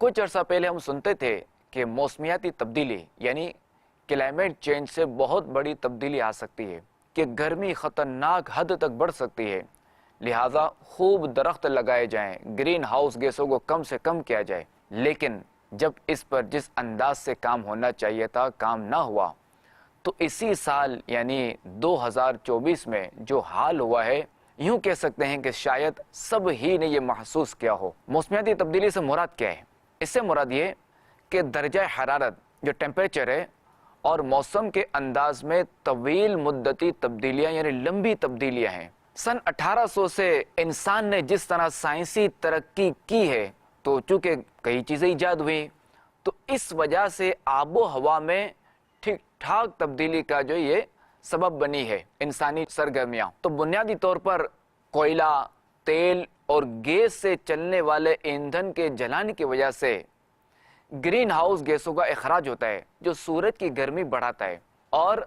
کچھ عرصہ پہلے ہم سنتے تھے کہ موسمیاتی تبدیلی یعنی کلائمیٹ چینج سے بہت بڑی تبدیلی آ سکتی ہے، کہ گرمی خطرناک حد تک بڑھ سکتی ہے، لہٰذا خوب درخت لگائے جائیں، گرین ہاؤس گیسوں کو کم سے کم کیا جائے۔ لیکن جب اس پر جس انداز سے کام ہونا چاہیے تھا کام نہ ہوا، تو اسی سال یعنی 2024 میں جو حال ہوا ہے، یوں کہہ سکتے ہیں کہ شاید سب ہی نے یہ محسوس کیا ہو۔ موسمیاتی تبدیلی سے مراد کیا ہے؟ اس سے مراد یہ کہ درجہ حرارت جو ٹیمپریچر ہے اور موسم کے انداز میں طویل مدتی تبدیلیاں یعنی لمبی تبدیلیاں ہیں۔ سن 1800 سے انسان نے جس طرح سائنسی ترقی کی ہے، تو چونکہ کئی چیزیں ایجاد ہوئی، تو اس وجہ سے آب و ہوا میں ٹھیک ٹھاک تبدیلی کا جو یہ سبب بنی ہے انسانی سرگرمیاں۔ تو بنیادی طور پر کوئلہ، تیل اور گیس سے چلنے والے ایندھن کے جلانے کی وجہ سے گرین ہاؤس گیسوں کا اخراج ہوتا ہے، جو سورج کی گرمی بڑھاتا ہے اور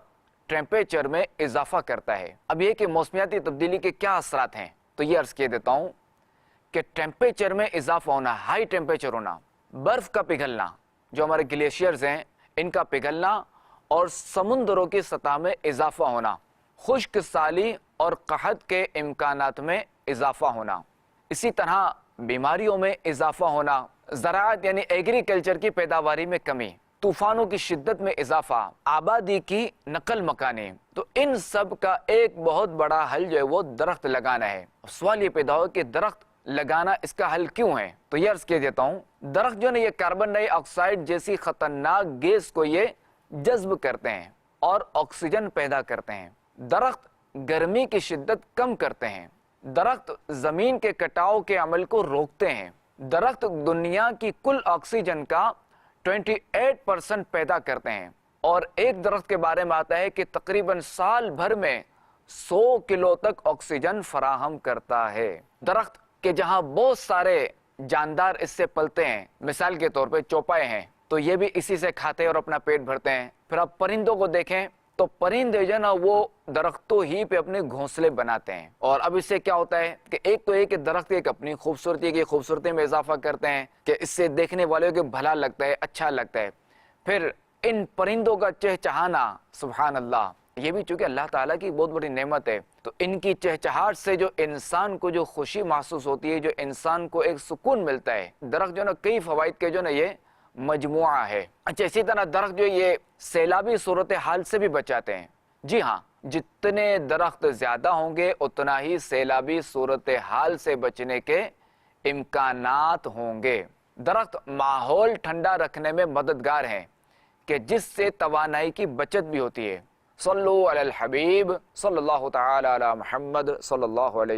ٹیمپریچر میں اضافہ کرتا ہے۔ اب یہ کہ موسمیاتی تبدیلی کے کیا اثرات ہیں، تو یہ عرض کیے دیتا ہوں کہ ٹیمپریچر میں اضافہ ہونا، ہائی ٹیمپریچر ہونا، برف کا پگھلنا، جو ہمارے گلیشیئرز ہیں ان کا پگھلنا اور سمندروں کی سطح میں اضافہ ہونا، خشک سالی اور قحط کے امکانات میں اضافہ ہونا، اسی طرح بیماریوں میں اضافہ ہونا، زراعت یعنی ایگریکلچر کی پیداواری میں کمی، طوفانوں کی شدت میں اضافہ، آبادی کی نقل مکانی۔ تو ان سب کا ایک بہت بڑا حل جو ہے وہ درخت لگانا ہے۔ سوال یہ پیدا ہو کہ درخت لگانا اس کا حل کیوں ہے؟ تو یہ عرض کہہ دیتا ہوں، درخت جو ہے یہ کاربن ڈائی آکسائڈ جیسی خطرناک گیس کو یہ جذب کرتے ہیں اور آکسیجن پیدا کرتے ہیں۔ درخت گرمی کی شدت کم کرتے ہیں۔ درخت زمین کے کٹاؤ کے عمل کو روکتے ہیں۔ درخت دنیا کی کل آکسیجن کا 28% پیدا کرتے ہیں، اور ایک درخت کے بارے میں آتا ہے کہ تقریباً سال بھر میں 100 کلو تک آکسیجن فراہم کرتا ہے۔ درخت کے جہاں بہت سارے جاندار اس سے پلتے ہیں، مثال کے طور پہ چوپائے ہیں، تو یہ بھی اسی سے کھاتے ہیں اور اپنا پیٹ بھرتے ہیں۔ پھر آپ پرندوں کو دیکھیں تو پرندے جو نا وہ درختوں ہی پہ اپنے گھونسلے بناتے ہیں، اور اب اس سے کیا ہوتا ہے کہ ایک تو یہ کہ درخت ایک اپنی خوبصورتی میں اضافہ کرتے ہیں کہ اس سے دیکھنے والوں کو بھلا لگتا ہے، اچھا لگتا ہے۔ پھر ان پرندوں کا چہچہانا، سبحان اللہ، یہ بھی چونکہ اللہ تعالیٰ کی بہت بڑی نعمت ہے، تو ان کی چہچہاٹ سے جو انسان کو جو خوشی محسوس ہوتی ہے، جو انسان کو ایک سکون ملتا ہے۔ درخت جو نا کئی فوائد کے جو نا یہ مجموعہ ہے۔ اچھا، اسی طرح درخت جو یہ سیلابی صورتحال سے بھی بچاتے ہیں۔ جی ہاں، جتنے درخت زیادہ ہوں گے اتنا ہی سیلابی صورتحال سے بچنے کے امکانات ہوں گے۔ درخت ماحول ٹھنڈا رکھنے میں مددگار ہیں، کہ جس سے توانائی کی بچت بھی ہوتی ہے۔ صلو علی الحبیب صلی اللہ تعالی علی محمد صلی اللہ علیہ